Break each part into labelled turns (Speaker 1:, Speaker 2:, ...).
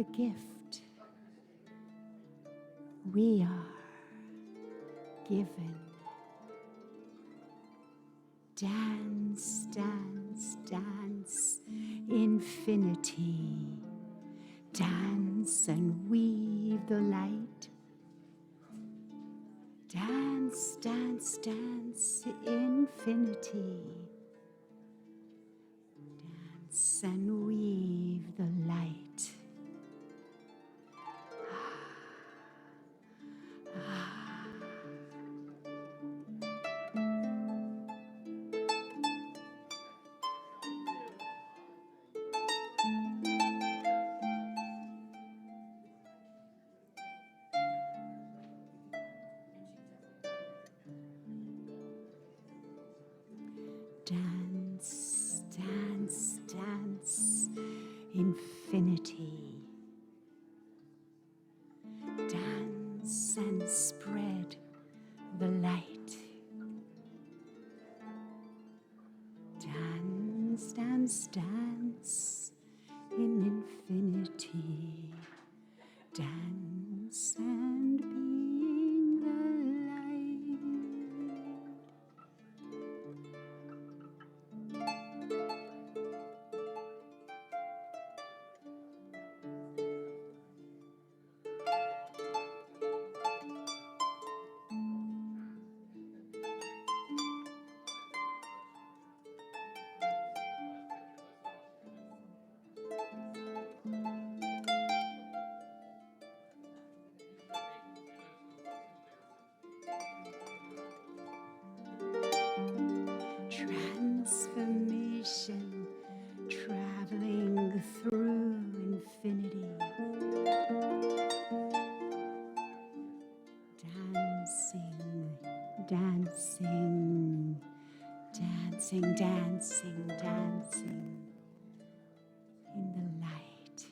Speaker 1: the gift we are given. Dance, dance, dance, infinity. Dance and weave the light. Dance, dance, dance, infinity. Dance and weave the light. Dance, dance, dance, infinity. Dance and spread the light. Dance, dance, dance in infinity. Dance and being the light. Transformation, traveling through infinity. Dancing, dancing, dancing, dancing, dancing in the light.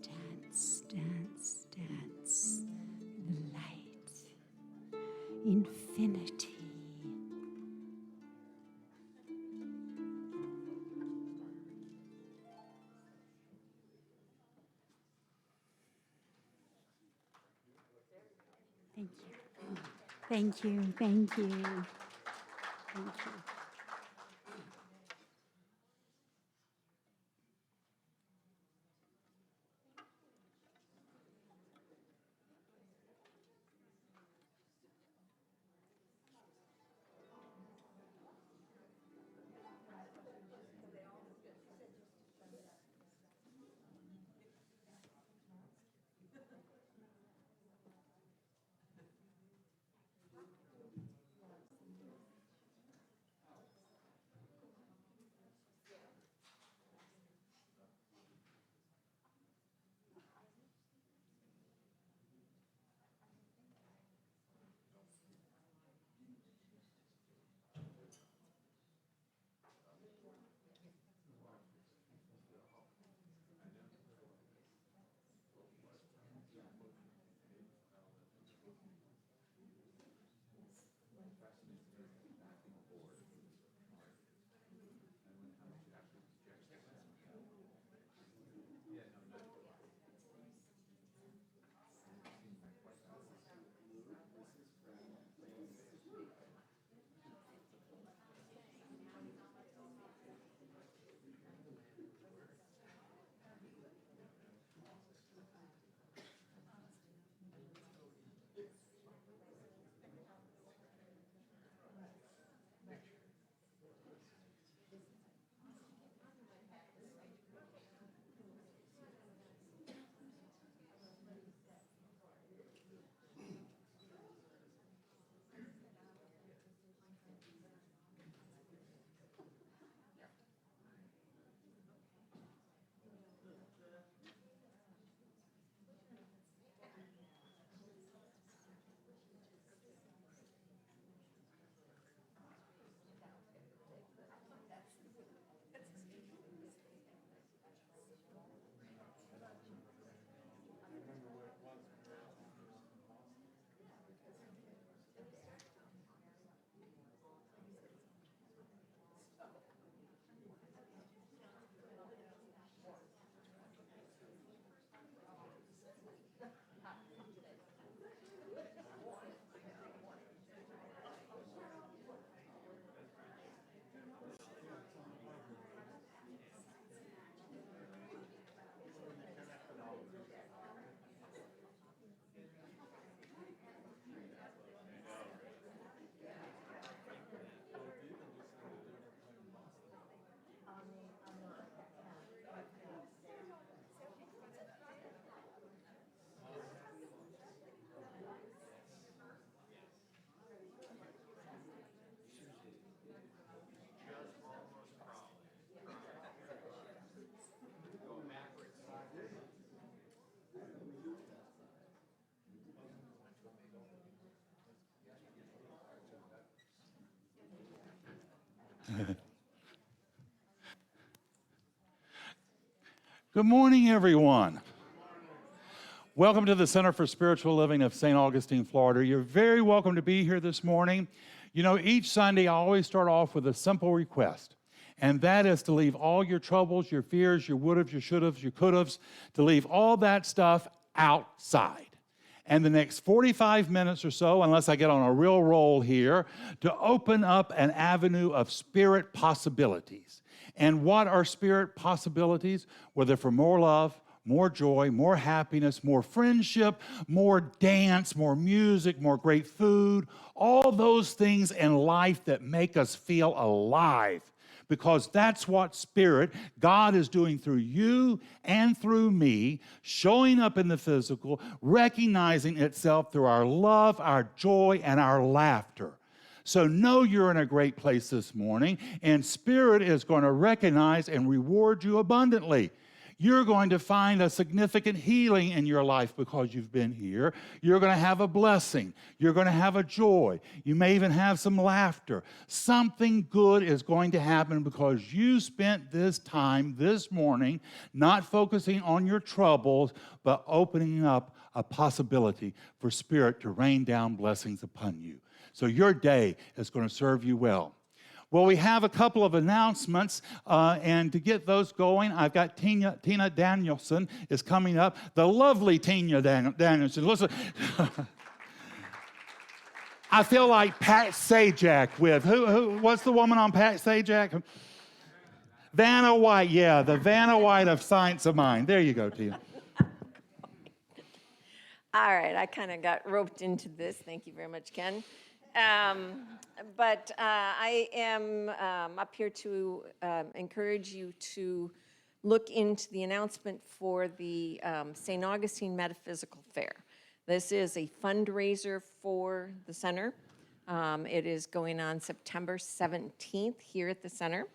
Speaker 1: Dance, dance, dance, the light, infinity. Thank you. Thank you. Thank you. Thank you.
Speaker 2: Good morning, everyone. Welcome to the Center for Spiritual Living of St. Augustine, Florida. You're very welcome to be here this morning. You know, each Sunday I always start off with a simple request, and that is to leave all your troubles, your fears, your would-haves, your should-haves, your could-haves, to leave all that stuff outside. And the next 45 minutes or so, unless I get on a real roll here, to open up an avenue of spirit possibilities. And what are spirit possibilities? Whether for more love, more joy, more happiness, more friendship, more dance, more music, more great food, all those things in life that make us feel alive. Because that's what Spirit, God is doing through you and through me, showing up in the physical, recognizing itself through our love, our joy, and our laughter. So know you're in a great place this morning, and Spirit is going to recognize and reward you abundantly. You're going to find a significant healing in your life because you've been here. You're going to have a blessing. You're going to have a joy. You may even have some laughter. Something good is going to happen because you spent this time this morning not focusing on your troubles, but opening up a possibility for Spirit to rain down blessings upon you. So your day is going to serve you well. Well, we have a couple of announcements, and to get those going, I've got Tina Danielson is coming up. The lovely Tina Danielson. Listen, I feel like Pat Sajak with, what's the woman on Pat Sajak? Vanna White, yeah, the Vanna White of Science of Mind. There you go, Tina.
Speaker 3: All right, I kind of got roped into this. Thank you very much, Ken. But I am up here to encourage you to look into the announcement for the St. Augustine Metaphysical Fair. This is a fundraiser for the center. It is going on September 17th here at the center.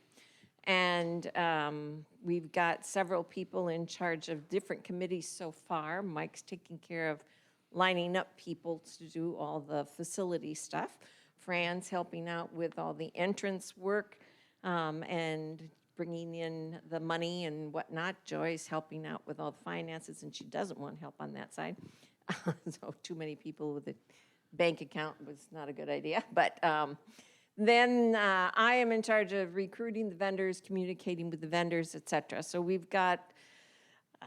Speaker 3: And we've got several people in charge of different committees so far. Mike's taking care of lining up people to do all the facility stuff. Fran's helping out with all the entrance work and bringing in the money and whatnot. Joy's helping out with all the finances, and she doesn't want help on that side. So too many people with a bank account was not a good idea. But then I am in charge of recruiting the vendors, communicating with the vendors, et cetera. So we've got,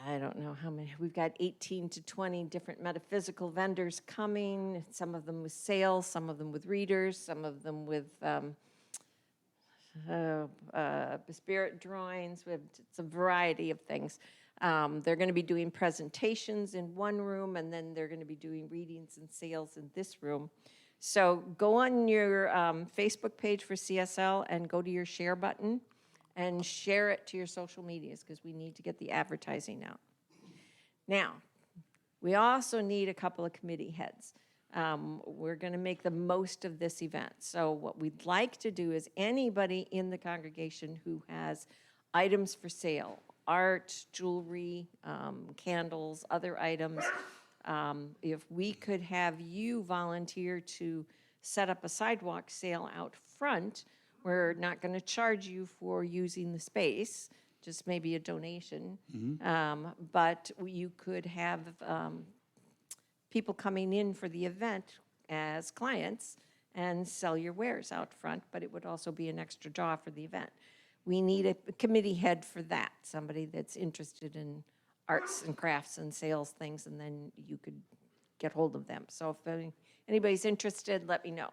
Speaker 3: I don't know how many, we've got 18 to 20 different metaphysical vendors coming, some of them with sales, some of them with readers, some of them with spirit drawings. It's a variety of things. They're going to be doing presentations in one room, and then they're going to be doing readings and sales in this room. So go on your Facebook page for CSL and go to your share button and share it to your social medias because we need to get the advertising out. Now, we also need a couple of committee heads. We're going to make the most of this event. So what we'd like to do is anybody in the congregation who has items for sale, art, jewelry, candles, other items, if we could have you volunteer to set up a sidewalk sale out front. We're not going to charge you for using the space, just maybe a donation. Mm-hmm. But you could have people coming in for the event as clients and sell your wares out front, but it would also be an extra draw for the event. We need a committee head for that, somebody that's interested in arts and crafts and sales things, and then you could get hold of them. So if anybody's interested, let me know.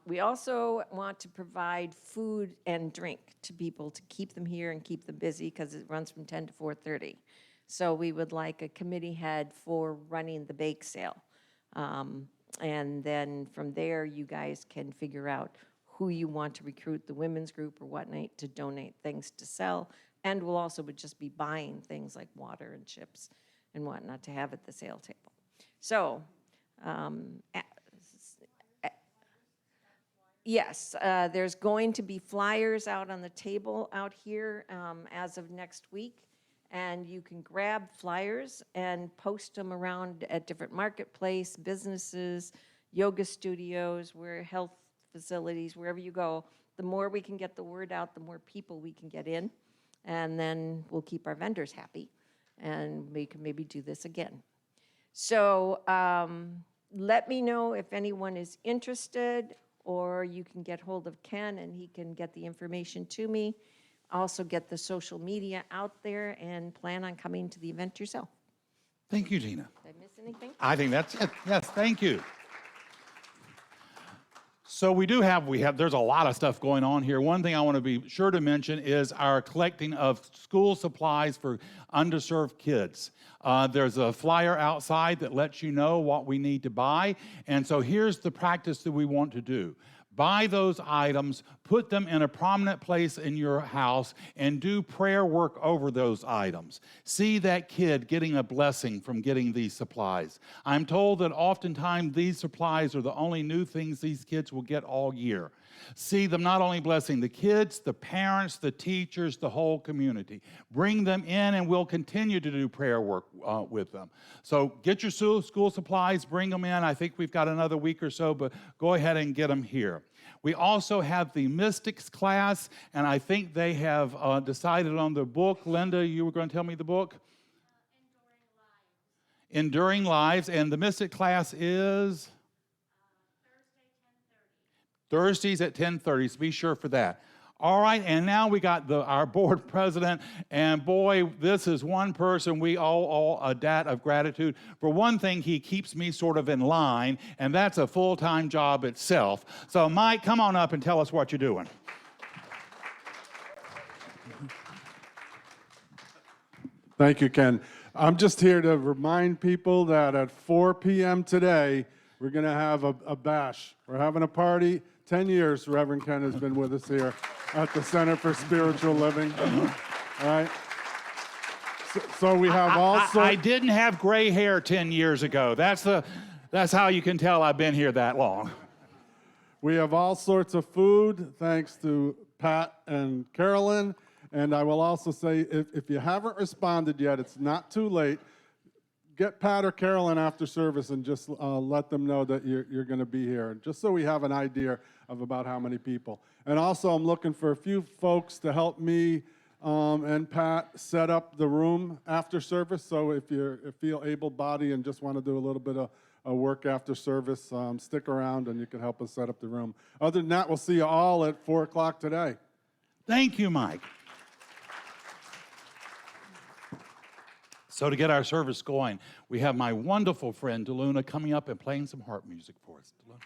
Speaker 3: We also want to provide food and drink to people to keep them here and keep them busy because it runs from 10 to 4:30. So we would like a committee head for running the bake sale. And then from there, you guys can figure out who you want to recruit, the women's group or whatnot, to donate things to sell. And we'll also would just be buying things like water and chips and whatnot to have at the sale table. So, yes, there's going to be flyers out on the table out here as of next week. And you can grab flyers and post them around at different marketplace, businesses, yoga studios, health facilities, wherever you go. The more we can get the word out, the more people we can get in. and then we'll keep our vendors happy, and we can maybe do this again. So let me know if anyone is interested, or you can get hold of Ken and he can get the information to me. Also get the social media out there and plan on coming to the event yourself.
Speaker 2: Thank you, Gina.
Speaker 3: Did I miss anything?
Speaker 2: I think that's it. Yes, thank you. So there's a lot of stuff going on here. One thing I want to be sure to mention is our collecting of school supplies for underserved kids. There's a flyer outside that lets you know what we need to buy. And so here's the practice that we want to do. Buy those items, put them in a prominent place in your house, and do prayer work over those items. See that kid getting a blessing from getting these supplies. I'm told that oftentimes these supplies are the only new things these kids will get all year. See them not only blessing the kids, the parents, the teachers, the whole community. Bring them in, and we'll continue to do prayer work with them. So get your school supplies, bring them in. I think we've got another week or so, but go ahead and get them here. We also have the Mystics class, and I think they have decided on the book. Linda, you were going to tell me the book? Enduring Lives. And the Mystic class is? Thursdays at 10:30, so be sure for that. All right, and now we got our board president, and boy, this is one person we all owe a debt of gratitude. For one thing, he keeps me sort of in line, and that's a full-time job itself. So Mike, come on up and tell us what you're doing.
Speaker 4: Thank you, Ken. I'm just here to remind people that at 4 p.m. today, we're going to have a bash. We're having a party. 10 years Reverend Ken has been with us here at the Center for Spiritual Living. All right? So we have all sorts.
Speaker 2: I didn't have gray hair 10 years ago. That's how you can tell I've been here that long.
Speaker 4: We have all sorts of food, thanks to Pat and Carolyn. And I will also say, if you haven't responded yet, it's not too late. Get Pat or Carolyn after service and just let them know that you're going to be here, just so we have an idea of about how many people. And also, I'm looking for a few folks to help me and Pat set up the room after service. So if you feel able-bodied and just want to do a little bit of work after service, stick around and you can help us set up the room. Other than that, we'll see you all at 4 o'clock today.
Speaker 2: Thank you, Mike. So to get our service going, we have my wonderful friend DeLuna coming up and playing some harp music for us. DeLuna.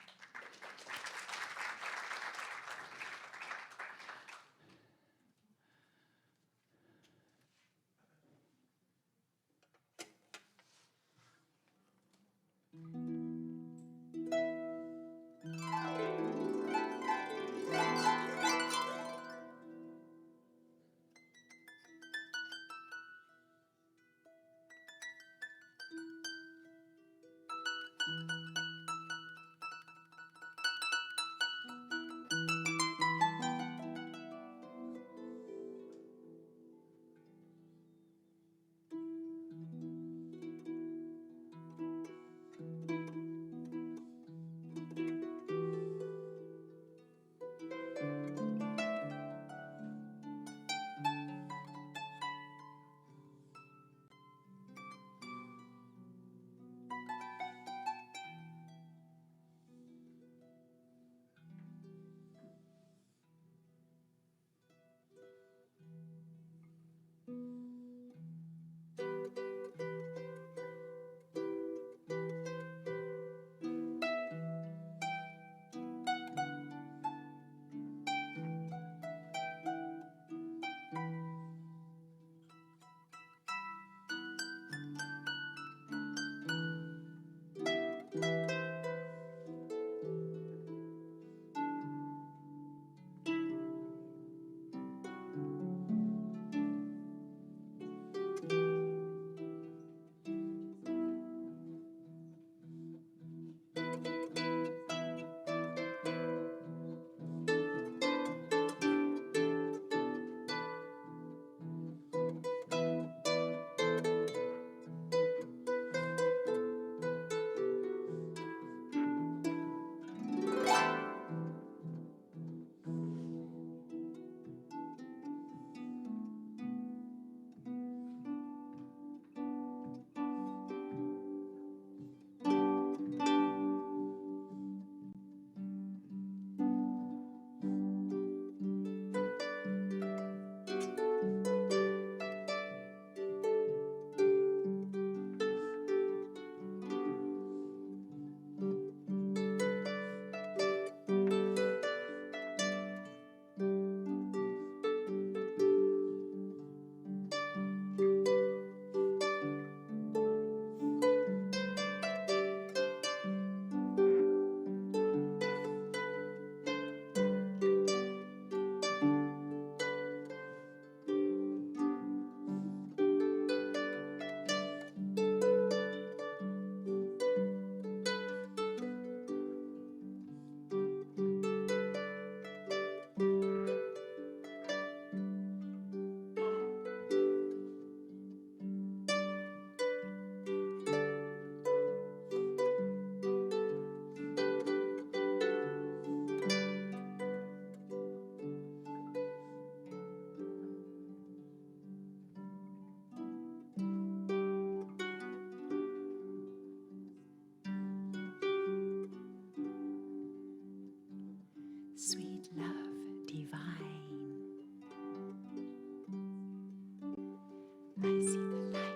Speaker 1: I see the light.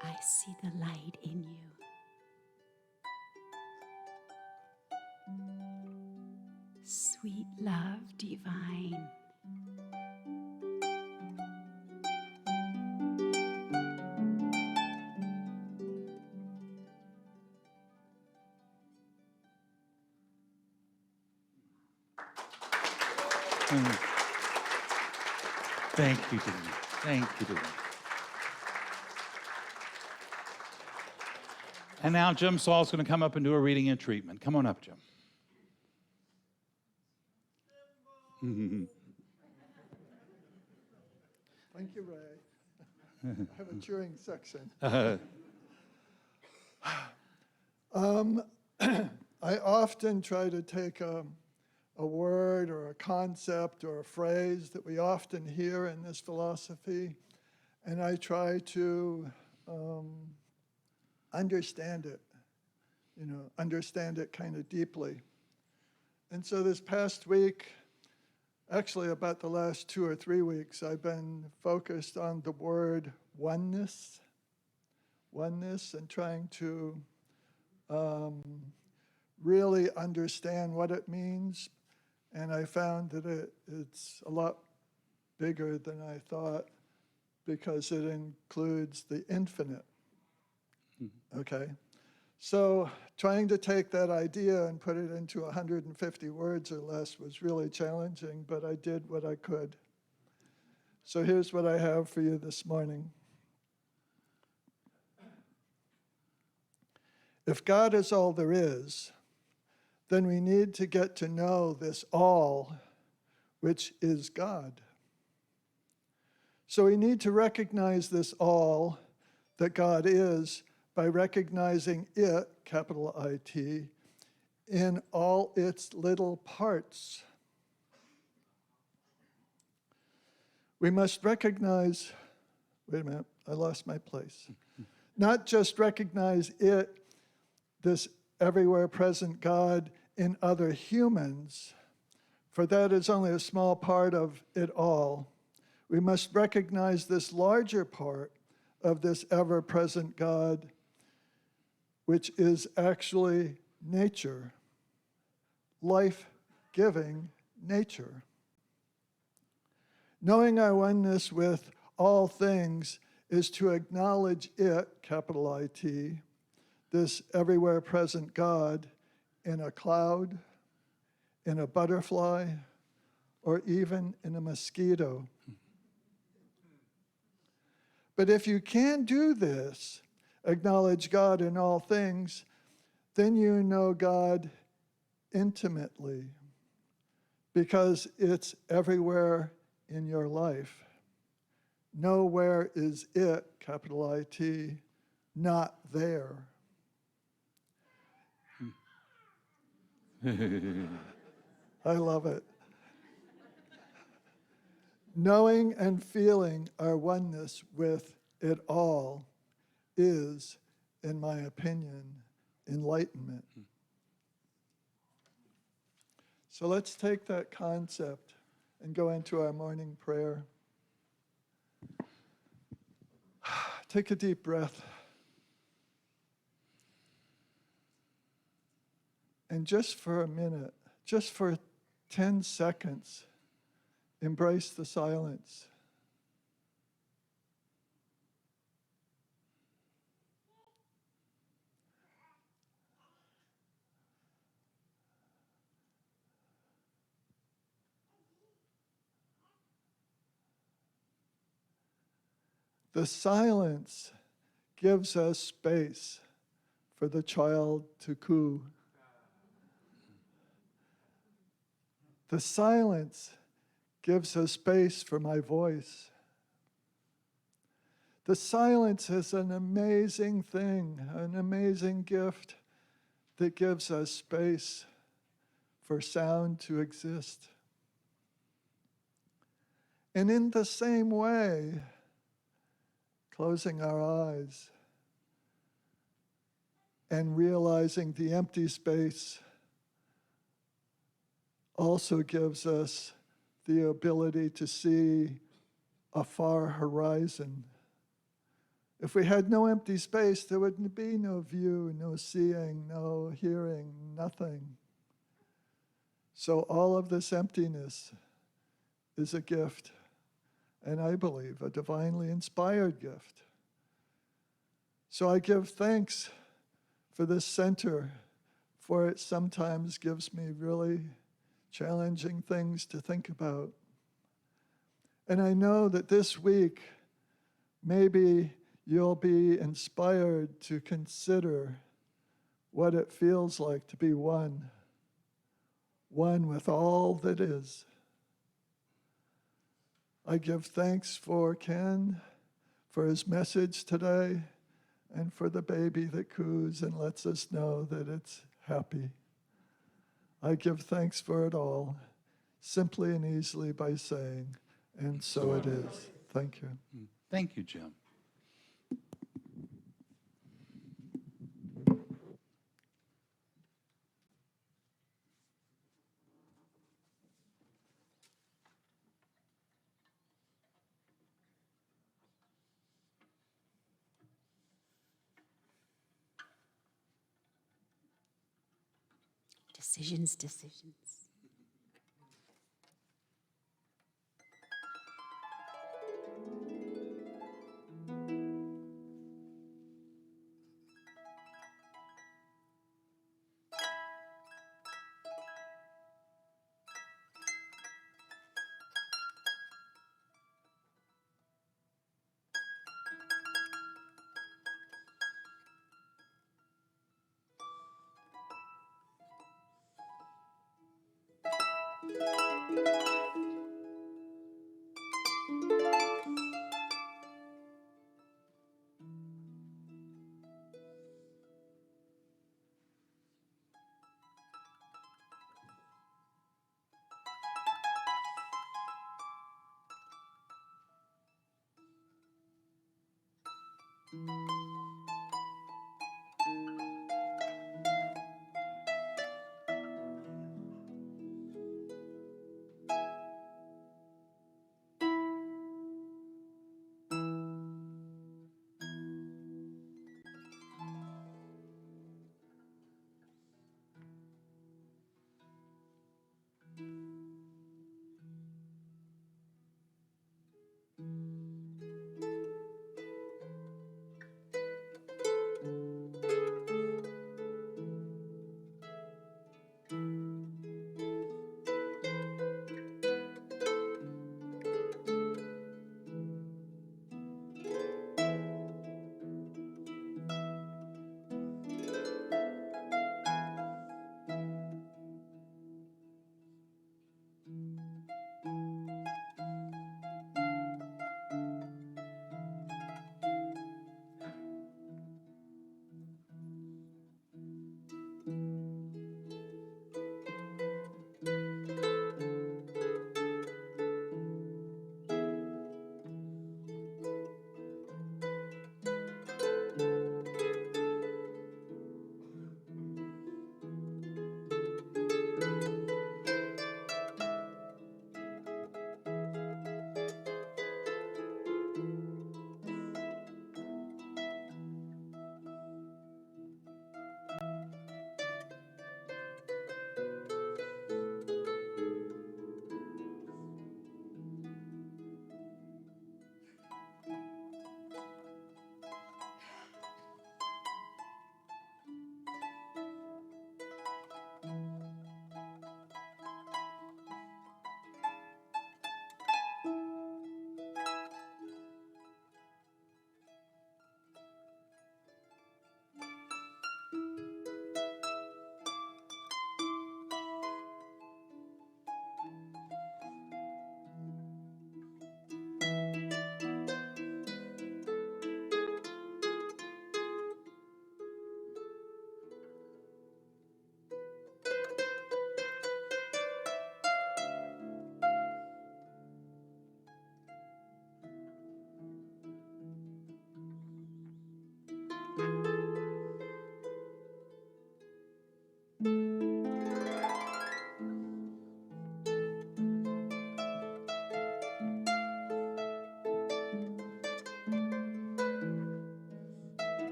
Speaker 1: I see the light in you. Sweet love divine.
Speaker 2: Thank you, Dean. Thank you, Dean. And now Jim Saul's going to come up and do a reading and treatment. Come on up, Jim.
Speaker 5: Thank you, Ray. I have a cheering section. I often try to take a word or a concept or a phrase that we often hear in this philosophy, and I try to understand it, understand it kind of deeply. And so this past week, actually about the last 2 or 3 weeks, I've been focused on the word oneness, and trying to really understand what it means. And I found that it's a lot bigger than I thought, because it includes the infinite. Okay? So trying to take that idea and put it into 150 words or less was really challenging, but I did what I could. So here's what I have for you this morning. If God is all there is, then we need to get to know this all, which is God. So we need to recognize this all that God is by recognizing it, capital I-T, in all its little parts. We must recognize, wait a minute, I lost my place. Not just recognize it, this everywhere present God, in other humans, for that is only a small part of it all. We must recognize this larger part of this ever-present God, which is actually nature, life-giving nature. Knowing our oneness with all things is to acknowledge it, capital I-T, this everywhere present God, in a cloud, in a butterfly, or even in a mosquito. But if you can do this, acknowledge God in all things, then you know God intimately, because it's everywhere in your life. Nowhere is it, capital I-T, not there. I love it. Knowing and feeling our oneness with it all is, in my opinion, enlightenment. So let's take that concept and go into our morning prayer. Take a deep breath. And just for a minute, just for 10 seconds, embrace the silence. The silence gives us space for the child to coo. The silence gives us space for my voice. The silence is an amazing thing, an amazing gift that gives us space for sound to exist. And in the same way, closing our eyes and realizing the empty space also gives us the ability to see a far horizon. If we had no empty space, there would be no view, no seeing, no hearing, nothing. So all of this emptiness is a gift, and I believe a divinely inspired gift. So I give thanks for this center, for it sometimes gives me really challenging things to think about. And I know that this week, maybe you'll be inspired to consider what it feels like to be one with all that is. I give thanks for Ken, for his message today, and for the baby that coos and lets us know that it's happy. I give thanks for it all, simply and easily by saying, and so it is. Thank you.
Speaker 2: Thank you, Jim.
Speaker 1: Decisions, decisions.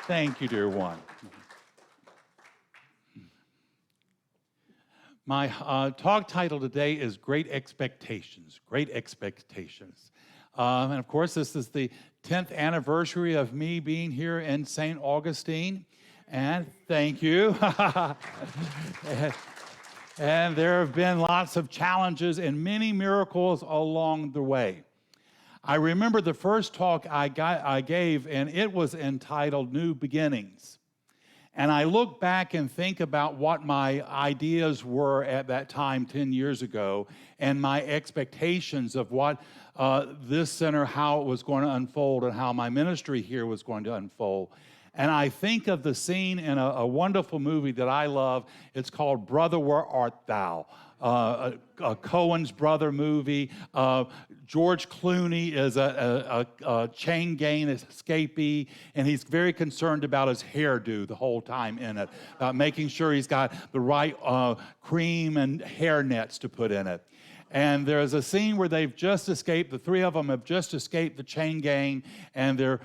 Speaker 2: Thank you, dear one. My talk title today is Great Expectations, Great Expectations. And of course, this is the 10th anniversary of me being here in St. Augustine. And thank you. And there have been lots of challenges and many miracles along the way. I remember the first talk I gave, and it was entitled New Beginnings. And I look back and think about what my ideas were at that time 10 years ago and my expectations of what this center, how it was going to unfold and how my ministry here was going to unfold. And I think of the scene in a wonderful movie that I love. It's called Brother, Where Art Thou? A Coen's brother movie. George Clooney is a chain gang escapee, and he's very concerned about his hairdo the whole time in it, making sure he's got the right cream and hair nets to put in it. And there's a scene where they've just escaped, the three of them have just escaped the chain gang, and they're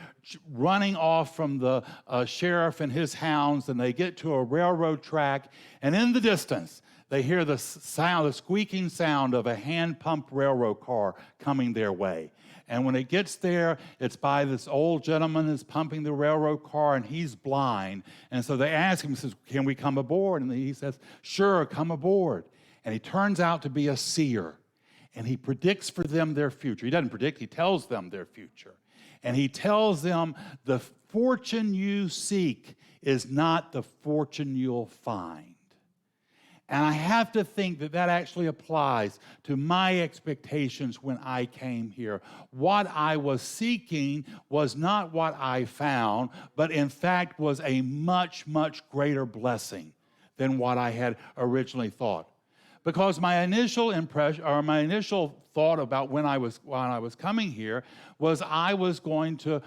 Speaker 2: running off from the sheriff and his hounds, and they get to a railroad track, and in the distance, they hear the sound, the squeaking sound of a hand-pumped railroad car coming their way. And when it gets there, it's by this old gentleman who's pumping the railroad car, and he's blind. And so they ask him, he says, "Can we come aboard?" And he says, "Sure, come aboard." And he turns out to be a seer. And he predicts for them their future. He doesn't predict, he tells them their future. And he tells them, the fortune you seek is not the fortune you'll find. And I have to think that that actually applies to my expectations when I came here. What I was seeking was not what I found, but in fact was a much, much greater blessing than what I had originally thought. Because my initial impression, or my initial thought about when I was coming here was I was going to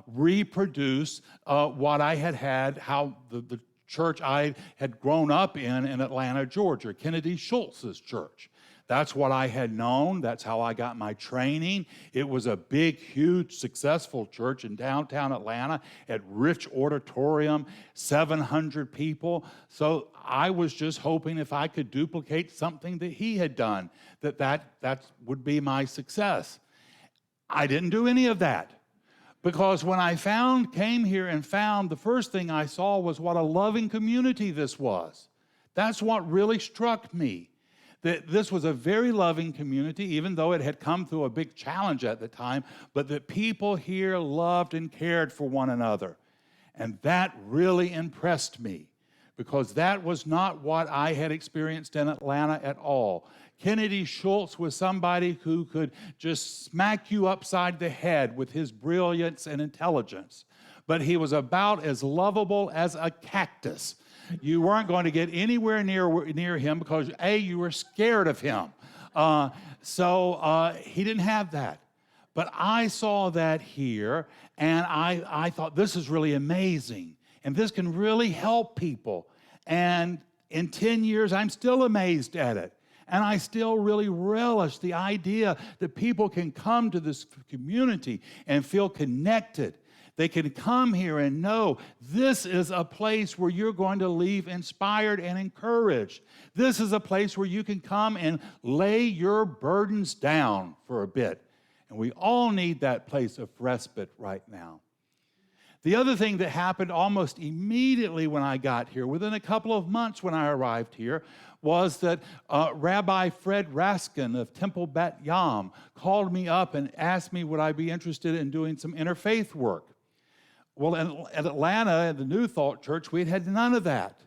Speaker 2: reproduce what I had, how the church I had grown up in Atlanta, Georgia, Kennedy Schultz's church. That's what I had known. That's how I got my training. It was a big, huge, successful church in downtown Atlanta at rich auditorium, 700 people. So I was just hoping if I could duplicate something that he had done, that would be my success. I didn't do any of that. Because when I came here and found, the first thing I saw was what a loving community this was. That's what really struck me. That this was a very loving community, even though it had come through a big challenge at the time, but that people here loved and cared for one another. And that really impressed me, because that was not what I had experienced in Atlanta at all. Kennedy Schultz was somebody who could just smack you upside the head with his brilliance and intelligence, but he was about as lovable as a cactus. You weren't going to get anywhere near him because, A, you were scared of him. So he didn't have that. But I saw that here, and I thought, this is really amazing, and this can really help people. And in 10 years, I'm still amazed at it. And I still really relish the idea that people can come to this community and feel connected. They can come here and know this is a place where you're going to leave inspired and encouraged. This is a place where you can come and lay your burdens down for a bit. And we all need that place of respite right now. The other thing that happened almost immediately when I got here, within a couple of months when I arrived here, was that Rabbi Fred Raskin of Temple Bat Yam called me up and asked me would I be interested in doing some interfaith work. Well, at Atlanta, at the New Thought Church, we had none of that.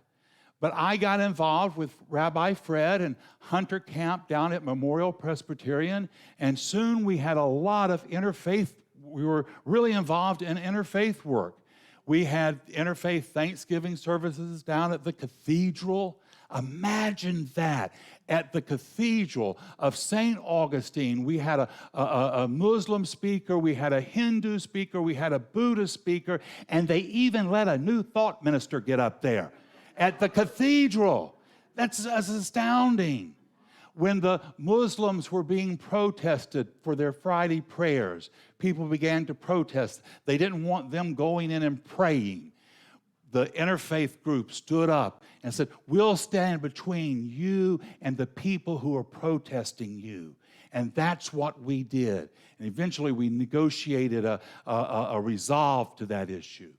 Speaker 2: But I got involved with Rabbi Fred and Hunter Camp down at Memorial Presbyterian, and soon we had a lot of interfaith. We were really involved in interfaith work. We had interfaith Thanksgiving services down at the cathedral. Imagine that. At the Cathedral of St. Augustine, we had a Muslim speaker, we had a Hindu speaker, we had a Buddhist speaker, and they even let a New Thought minister get up there at the cathedral. That's astounding. When the Muslims were being protested for their Friday prayers, people began to protest. They didn't want them going in and praying. the interfaith group stood up and said, we'll stand between you and the people who are protesting you. And that's what we did. And eventually we negotiated a resolve to that issue.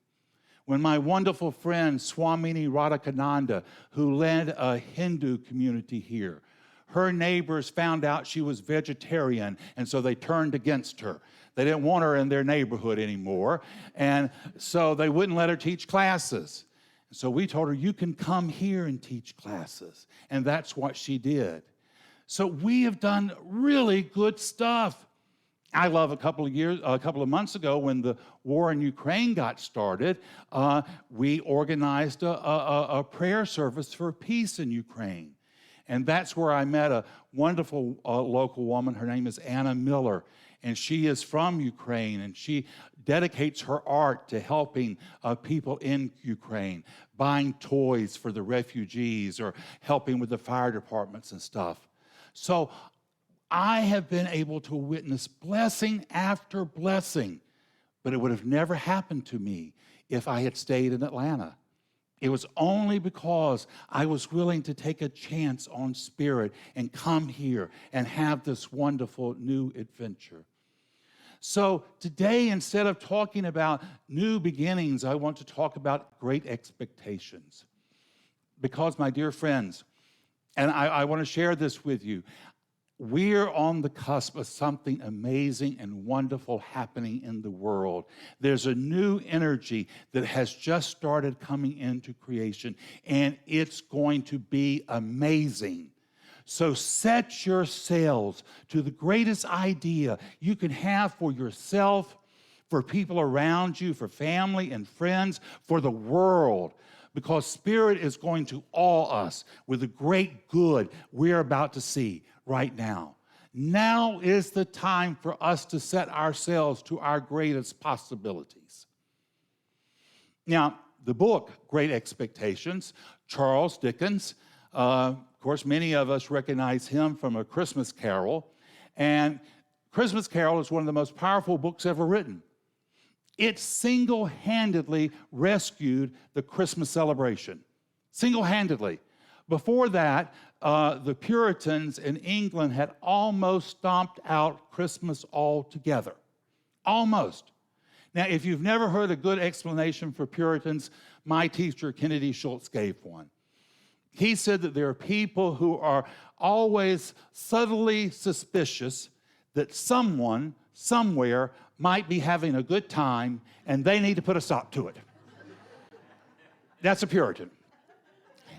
Speaker 2: When my wonderful friend Swamini Radhakananda, who led a Hindu community here, her neighbors found out she was vegetarian, and so they turned against her. They didn't want her in their neighborhood anymore, and so they wouldn't let her teach classes. So we told her, you can come here and teach classes, and that's what she did. So we have done really good stuff. I love a couple of months ago when the war in Ukraine got started, we organized a prayer service for peace in Ukraine. And that's where I met a wonderful local woman. Her name is Anna Miller, and she is from Ukraine, and she dedicates her art to helping people in Ukraine, buying toys for the refugees or helping with the fire departments and stuff. So I have been able to witness blessing after blessing, but it would have never happened to me if I had stayed in Atlanta. It was only because I was willing to take a chance on Spirit and come here and have this wonderful new adventure. So today, instead of talking about new beginnings, I want to talk about great expectations. Because, my dear friends, and I want to share this with you, we're on the cusp of something amazing and wonderful happening in the world. There's a new energy that has just started coming into creation, and it's going to be amazing. So set your sails to the greatest idea you can have for yourself, for people around you, for family and friends, for the world, because Spirit is going to awe us with the great good we're about to see right now. Now is the time for us to set ourselves to our greatest possibilities. Now, the book, Great Expectations, Charles Dickens, of course, many of us recognize him from A Christmas Carol, and Christmas Carol is one of the most powerful books ever written. It single-handedly rescued the Christmas celebration, single-handedly. Before that, the Puritans in England had almost stomped out Christmas altogether. Almost. Now, if you've never heard a good explanation for Puritans, my teacher, Kennedy Schultz, gave one. He said that there are people who are always subtly suspicious that someone, somewhere, might be having a good time, and they need to put a stop to it. That's a Puritan.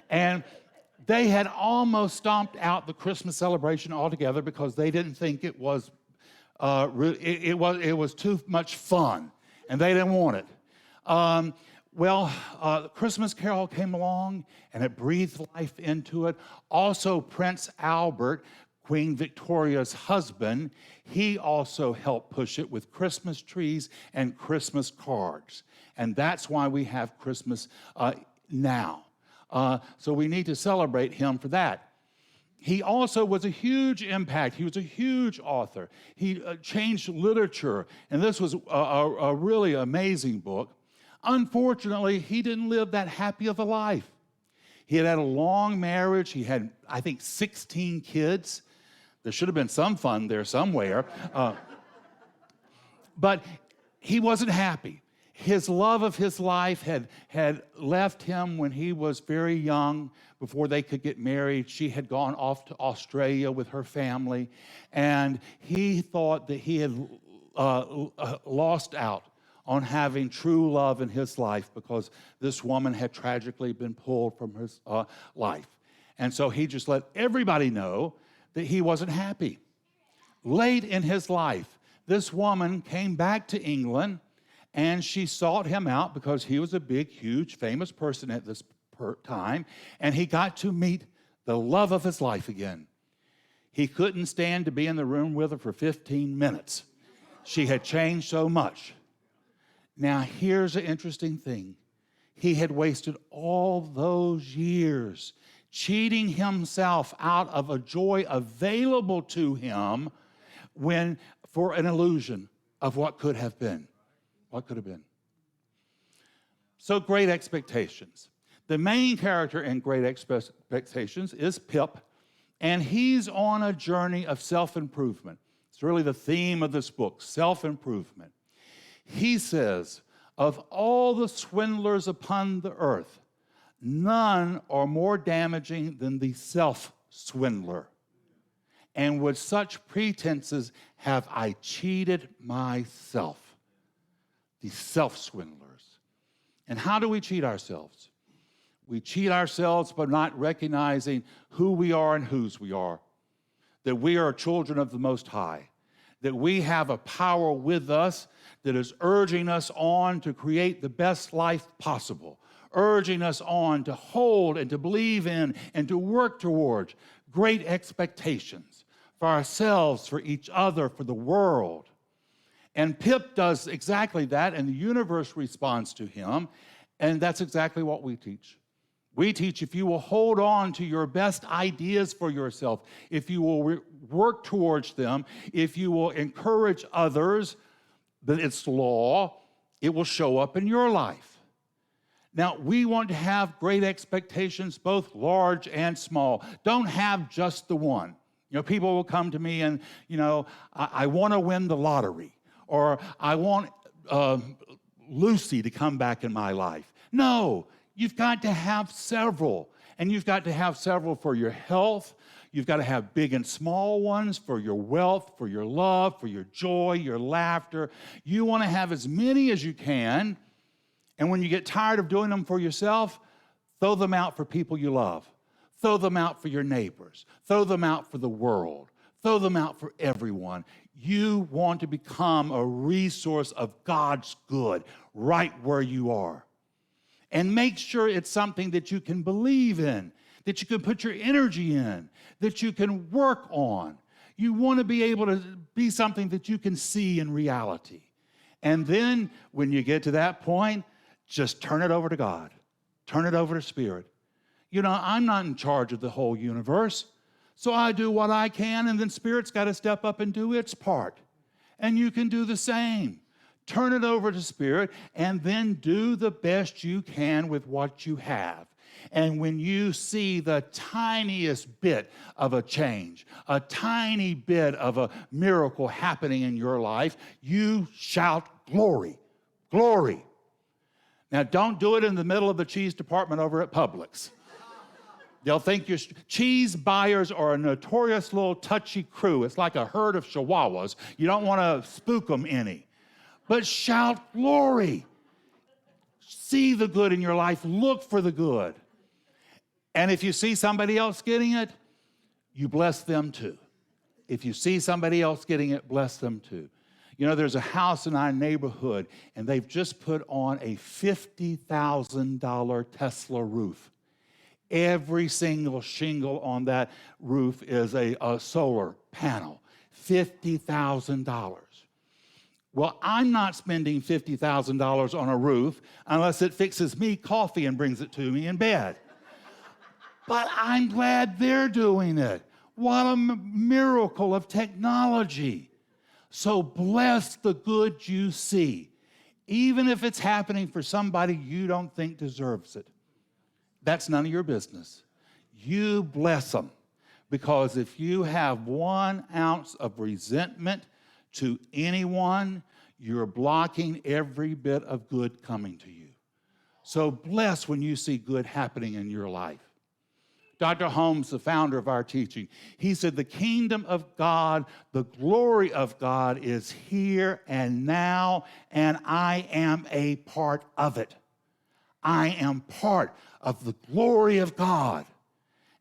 Speaker 2: And they had almost stomped out the Christmas celebration altogether because they didn't think it was too much fun, and they didn't want it. The Christmas Carol came along, and it breathed life into it. Also, Prince Albert, Queen Victoria's husband, he also helped push it with Christmas trees and Christmas cards. And that's why we have Christmas now. So we need to celebrate him for that. He also was a huge impact. He was a huge author. He changed literature, and this was a really amazing book. Unfortunately, he didn't live that happy of a life. He had a long marriage. He had, I think, 16 kids. There should have been some fun there somewhere. But he wasn't happy. His love of his life had left him when he was very young, before they could get married. She had gone off to Australia with her family, and he thought that he had lost out on having true love in his life because this woman had tragically been pulled from his life. And so he just let everybody know that he wasn't happy. Late in his life, this woman came back to England, and she sought him out because he was a big, huge, famous person at this time, and he got to meet the love of his life again. He couldn't stand to be in the room with her for 15 minutes. She had changed so much. Now, here's an interesting thing. He had wasted all those years cheating himself out of a joy available to him for an illusion of what could have been. What could have been. So Great Expectations. The main character in Great Expectations is Pip, and he's on a journey of self-improvement. It's really the theme of this book, self-improvement. He says, of all the swindlers upon the earth, none are more damaging than the self-swindler. And with such pretenses have I cheated myself. The self-swindlers. And how do we cheat ourselves? We cheat ourselves by not recognizing who we are and whose we are. That we are children of the Most High. That we have a power with us that is urging us on to create the best life possible. Urging us on to hold and to believe in and to work towards great expectations for ourselves, for each other, for the world. And Pip does exactly that, and the universe responds to him, and that's exactly what we teach. We teach if you will hold on to your best ideas for yourself, if you will work towards them, if you will encourage others, that it's law, it will show up in your life. Now, we want to have great expectations, both large and small. Don't have just the one. You know, people will come to me and, I want to win the lottery. Or I want Lucy to come back in my life. No, you've got to have several. And you've got to have several for your health. You've got to have big and small ones for your wealth, for your love, for your joy, your laughter. You want to have as many as you can. And when you get tired of doing them for yourself, throw them out for people you love. Throw them out for your neighbors. Throw them out for the world. Throw them out for everyone. You want to become a resource of God's good right where you are. And make sure it's something that you can believe in, that you can put your energy in, that you can work on. You want to be able to be something that you can see in reality. And then when you get to that point, just turn it over to God. Turn it over to Spirit. I'm not in charge of the whole universe. So I do what I can, and then Spirit's got to step up and do its part. And you can do the same. Turn it over to Spirit, and then do the best you can with what you have. And when you see the tiniest bit of a change, a tiny bit of a miracle happening in your life, you shout, glory, glory. Now, don't do it in the middle of the cheese department over at Publix. They'll think your cheese buyers are a notorious little touchy crew. It's like a herd of chihuahuas. You don't want to spook them any. But shout glory. See the good in your life. Look for the good. And if you see somebody else getting it, you bless them too. If you see somebody else getting it, bless them too. There's a house in our neighborhood, and they've just put on a $50,000 Tesla roof. Every single shingle on that roof is a solar panel. $50,000. Well, I'm not spending $50,000 on a roof unless it fixes me coffee and brings it to me in bed. But I'm glad they're doing it. What a miracle of technology. So bless the good you see, even if it's happening for somebody you don't think deserves it. That's none of your business. You bless them, because if you have 1 ounce of resentment to anyone, you're blocking every bit of good coming to you. So bless when you see good happening in your life. Dr. Holmes, the founder of our teaching, he said, the kingdom of God, the glory of God is here and now, and I am a part of it. I am part of the glory of God.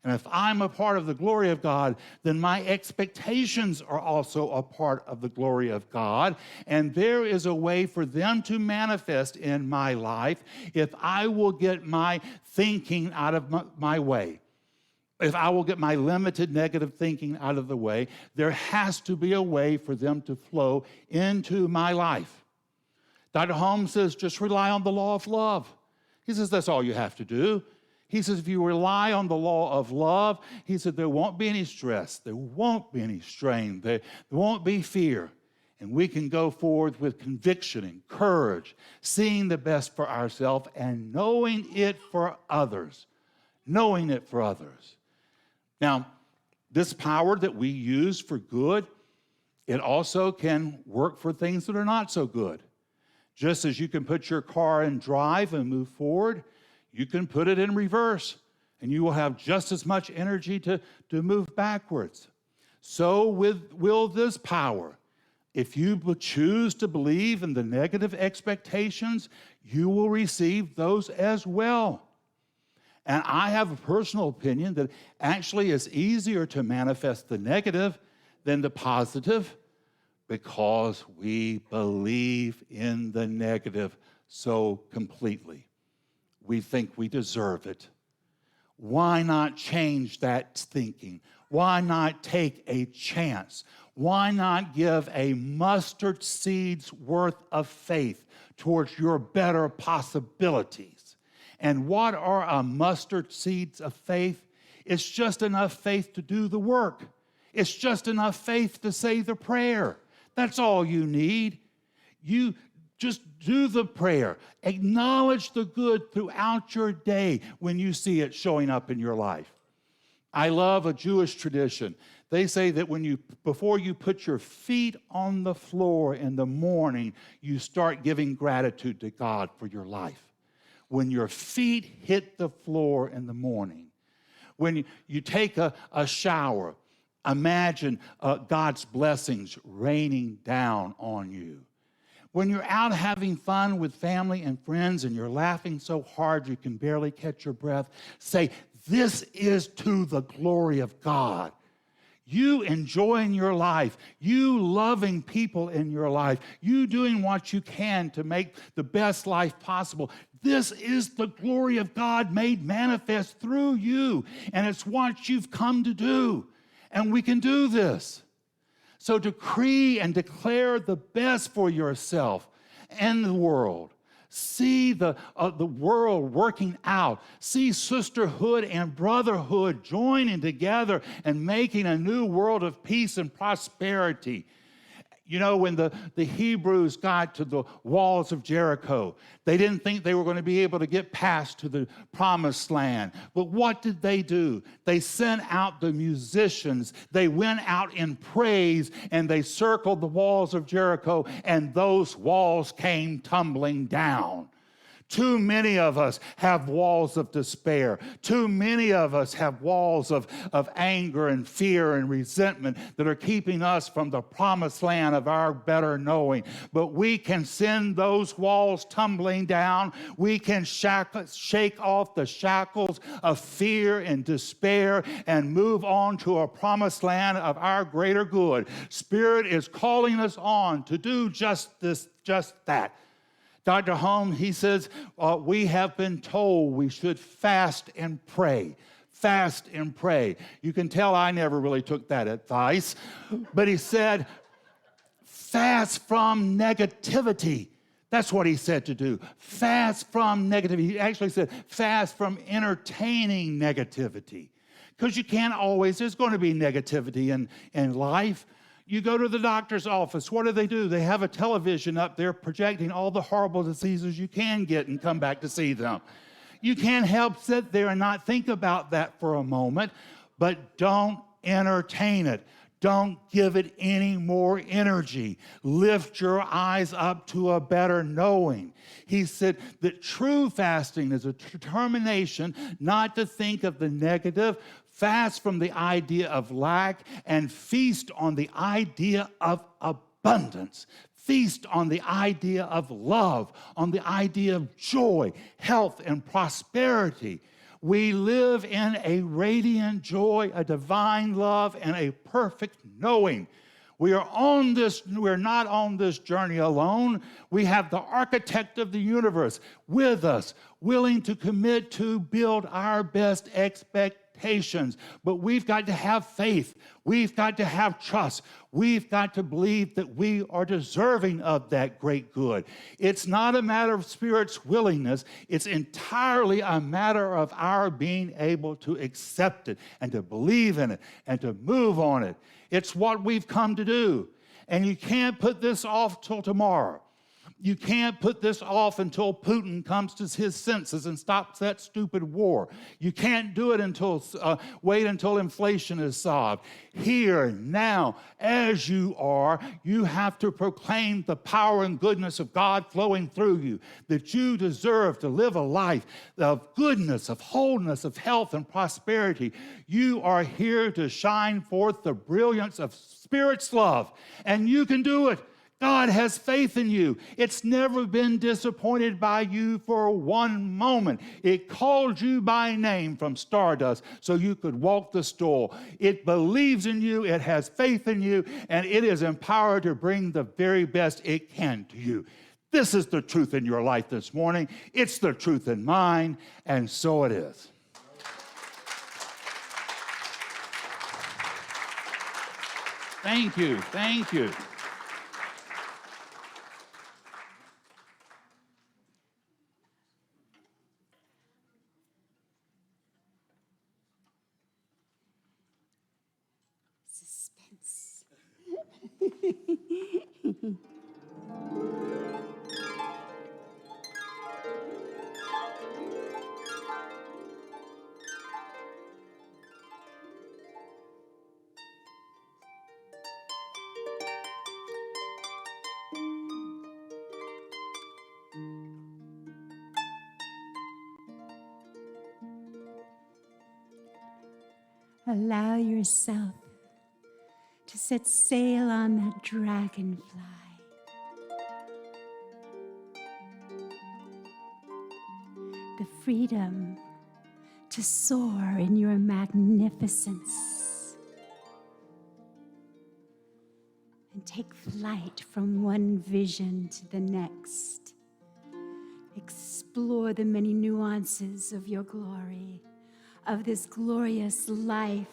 Speaker 2: And if I'm a part of the glory of God, then my expectations are also a part of the glory of God. And there is a way for them to manifest in my life if I will get my thinking out of my way. If I will get my limited negative thinking out of the way, there has to be a way for them to flow into my life. Dr. Holmes says, just rely on the law of love. He says, that's all you have to do. He says, if you rely on the law of love, he said, there won't be any stress. There won't be any strain. There won't be fear. And we can go forward with conviction and courage, seeing the best for ourselves and knowing it for others. Knowing it for others. Now, this power that we use for good, it also can work for things that are not so good. Just as you can put your car in drive and move forward, you can put it in reverse, and you will have just as much energy to move backwards. So will this power. If you choose to believe in the negative expectations, you will receive those as well. And I have a personal opinion that actually it's easier to manifest the negative than the positive because we believe in the negative so completely. We think we deserve it. Why not change that thinking? Why not take a chance? Why not give a mustard seed's worth of faith towards your better possibilities? And what are a mustard seeds of faith? It's just enough faith to do the work. It's just enough faith to say the prayer. That's all you need. You just do the prayer. Acknowledge the good throughout your day when you see it showing up in your life. I love a Jewish tradition. They say that before you put your feet on the floor in the morning, you start giving gratitude to God for your life. When your feet hit the floor in the morning, when you take a shower, imagine God's blessings raining down on you. When you're out having fun with family and friends and you're laughing so hard you can barely catch your breath, say, "This is to the glory of God." You enjoying your life, you loving people in your life, you doing what you can to make the best life possible. This is the glory of God made manifest through you, and it's what you've come to do, and we can do this. So decree and declare the best for yourself and the world. See the world working out. See sisterhood and brotherhood joining together and making a new world of peace and prosperity. You know, when the Hebrews got to the walls of Jericho, they didn't think they were going to be able to get past to the promised land. But what did they do? They sent out the musicians. They went out in praise, and they circled the walls of Jericho, and those walls came tumbling down. Too many of us have walls of despair. Too many of us have walls of anger and fear and resentment that are keeping us from the promised land of our better knowing. But we can send those walls tumbling down. We can shake off the shackles of fear and despair and move on to a promised land of our greater good. Spirit is calling us on to do just that. Dr. Holmes, he says, we have been told we should fast and pray. Fast and pray. You can tell I never really took that advice. But he said, fast from negativity. That's what he said to do. Fast from negativity. He actually said, fast from entertaining negativity. Because you can't always, there's going to be negativity in life. You go to the doctor's office, what do? They have a television up there projecting all the horrible diseases you can get and come back to see them. You can't help sit there and not think about that for a moment, but don't entertain it. Don't give it any more energy. Lift your eyes up to a better knowing. He said that true fasting is a determination not to think of the negative, fast from the idea of lack, and feast on the idea of abundance. Feast on the idea of love, on the idea of joy, health, and prosperity. We live in a radiant joy, a divine love, and a perfect knowing. We're not on this journey alone. We have the architect of the universe with us, willing to commit to build our best expectations. But we've got to have faith. We've got to have trust. We've got to believe that we are deserving of that great good. It's not a matter of Spirit's willingness. It's entirely a matter of our being able to accept it and to believe in it and to move on it. It's what we've come to do. And you can't put this off till tomorrow. You can't put this off until Putin comes to his senses and stops that stupid war. You can't do it until wait until inflation is solved. Here, now, as you are, you have to proclaim the power and goodness of God flowing through you, that you deserve to live a life of goodness, of wholeness, of health and prosperity. You are here to shine forth the brilliance of Spirit's love, and you can do it. God has faith in you. It's never been disappointed by you for one moment. It called you by name from stardust so you could walk the stool. It believes in you, it has faith in you, and it is empowered to bring the very best it can to you. This is the truth in your life this morning. It's the truth in mine, and so it is. Thank you. Thank you.
Speaker 1: Suspense. Allow yourself to set sail on that dragonfly. The freedom to soar in your magnificence and take flight from one vision to the next. Explore the many nuances of your glory, of this glorious life.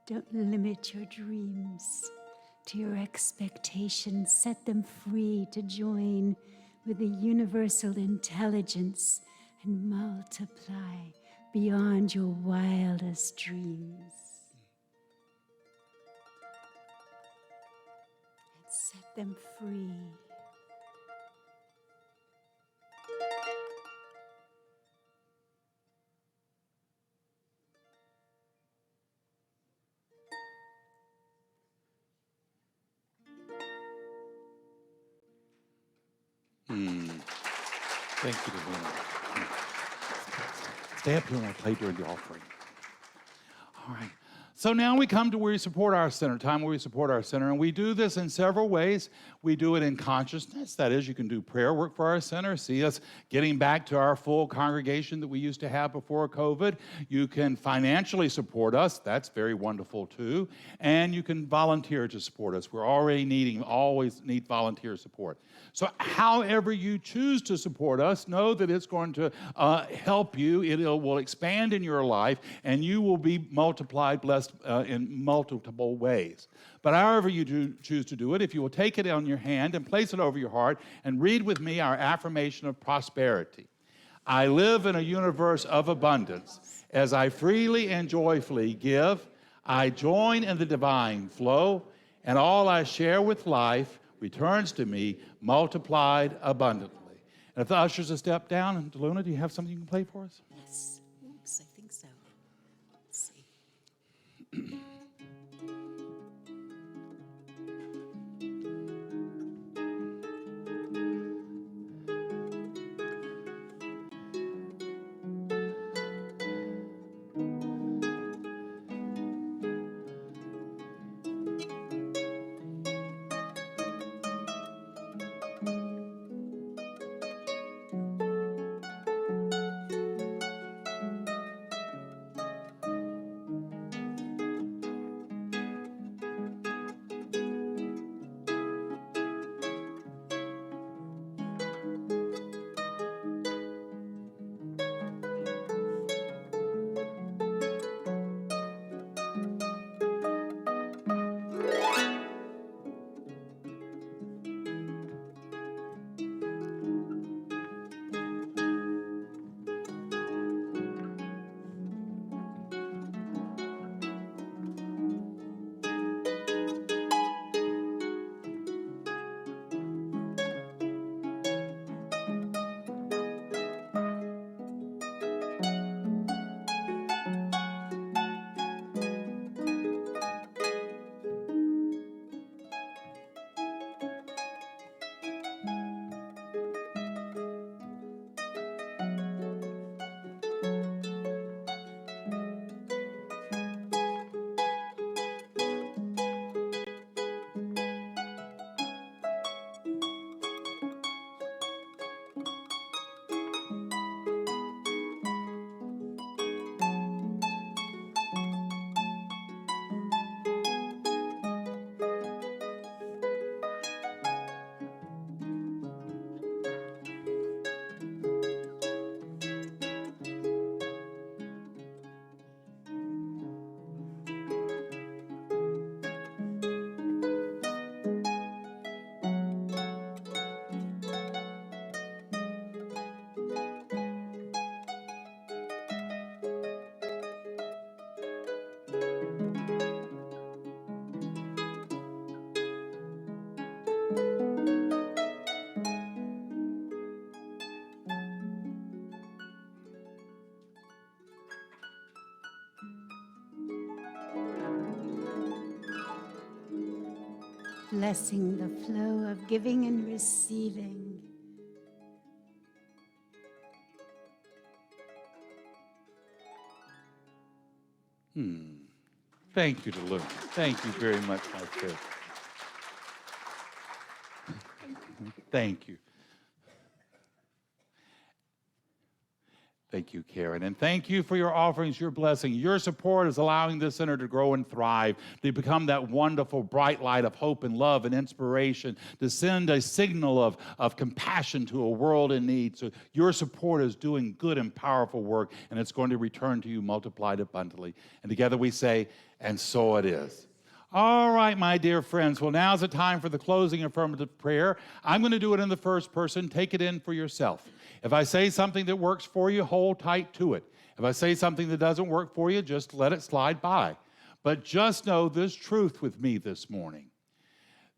Speaker 1: Don't limit your dreams to your expectations. Set them free to join with the universal intelligence and multiply beyond your wildest dreams. And set them free.
Speaker 2: Thank you, Delina. Stay up here and we'll play during the offering. All right. So now we come to where we support our center, time where we support our center, and we do this in several ways. We do it in consciousness. That is, you can do prayer work for our center, see us getting back to our full congregation that we used to have before COVID. You can financially support us. That's very wonderful, too. And you can volunteer to support us. We're always need volunteer support. So however you choose to support us, know that it's going to help you. It will expand in your life, and you will be multiplied, blessed in multiple ways. But however you choose to do it, if you will take it on your hand and place it over your heart and read with me our affirmation of prosperity. I live in a universe of abundance. As I freely and joyfully give, I join in the divine flow, and all I share with life returns to me multiplied abundantly. And if the ushers will step down, and Deluna, do you have something you can play for us?
Speaker 1: Yes. Oops, I think so. Let's see. Blessing the flow of giving and receiving.
Speaker 2: Thank you, Deluna. Thank you very much, my friend. Thank you. Thank you, Karen. And thank you for your offerings, your blessing. Your support is allowing this center to grow and thrive, to become that wonderful bright light of hope and love and inspiration, to send a signal of compassion to a world in need. So your support is doing good and powerful work, and it's going to return to you multiplied abundantly. And together we say, and so it is. All right, my dear friends. Well, now's the time for the closing affirmative prayer. I'm going to do it in the first person. Take it in for yourself. If I say something that works for you, hold tight to it. If I say something that doesn't work for you, just let it slide by. But just know this truth with me this morning.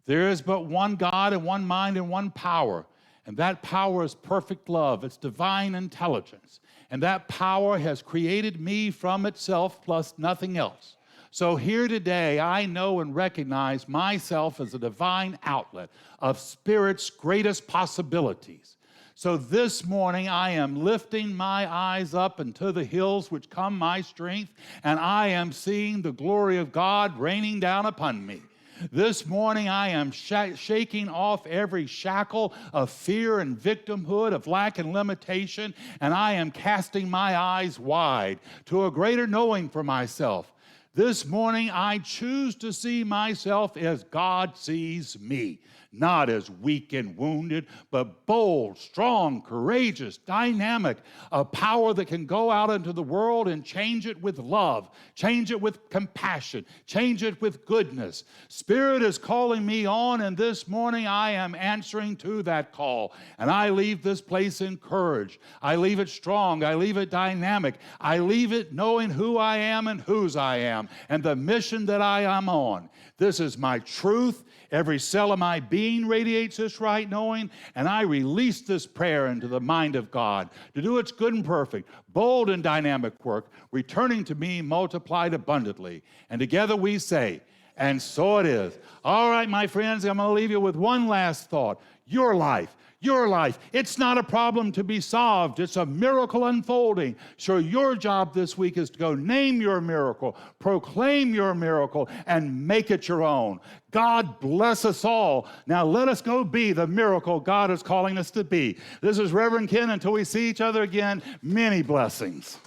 Speaker 2: There is but one God and one mind and one power, and that power is perfect love. It's divine intelligence, and that power has created me from itself plus nothing else. So here today, I know and recognize myself as a divine outlet of Spirit's greatest possibilities. So this morning I am lifting my eyes up into the hills which come my strength, and I am seeing the glory of God raining down upon me. This morning I am shaking off every shackle of fear and victimhood, of lack and limitation, and I am casting my eyes wide to a greater knowing for myself. This morning I choose to see myself as God sees me. Not as weak and wounded, but bold, strong, courageous, dynamic, a power that can go out into the world and change it with love, change it with compassion, change it with goodness. Spirit is calling me on, and this morning I am answering to that call. And I leave this place encouraged. I leave it strong. I leave it dynamic. I leave it knowing who I am and whose I am and the mission that I am on. This is my truth. Every cell of my being radiates this right knowing, and I release this prayer into the mind of God to do its good and perfect, bold and dynamic work, returning to me multiplied abundantly. And together we say, and so it is. All right, my friends, I'm going to leave you with one last thought. Your life. It's not a problem to be solved. It's a miracle unfolding. So your job this week is to go name your miracle, proclaim your miracle, and make it your own. God bless us all. Now let us go be the miracle God is calling us to be. This is Reverend Ken. Until we see each other again, many blessings.